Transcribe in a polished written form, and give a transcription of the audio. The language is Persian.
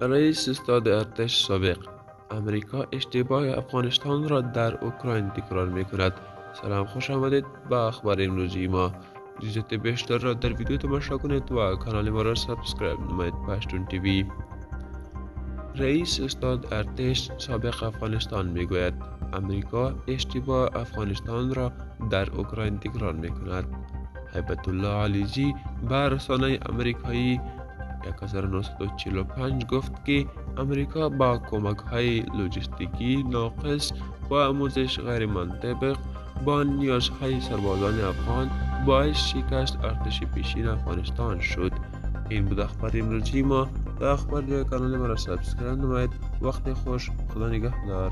رئیس استاد ارتش سابق: امریکا اشتباه افغانستان را در اوکراین تکرار می کند. سلام، خوش آمدید به اخبار امروزی ما. جزئیات بیشتر را در ویدیو تماشا کنید و کانال ما را سابسکرایب نمایید. پشتون تیوی. رئیس استاد ارتش سابق افغانستان می گوید امریکا اشتباه افغانستان را در اوکراین تکرار می کند. هیبت الله علیزی به رسانه امریکایی 1945 گفت که امریکا با کمک های لوجستیکی ناقص و آموزش غیر منطبق با نیازهای سربازان افغان باعث شکست ارتش پیشین افغانستان شد. این بود اخبار امروزی ما. تا اخبار دیگر کانال ما را سابسکرایب نمایید. وقت خوش. خدا نگهدار.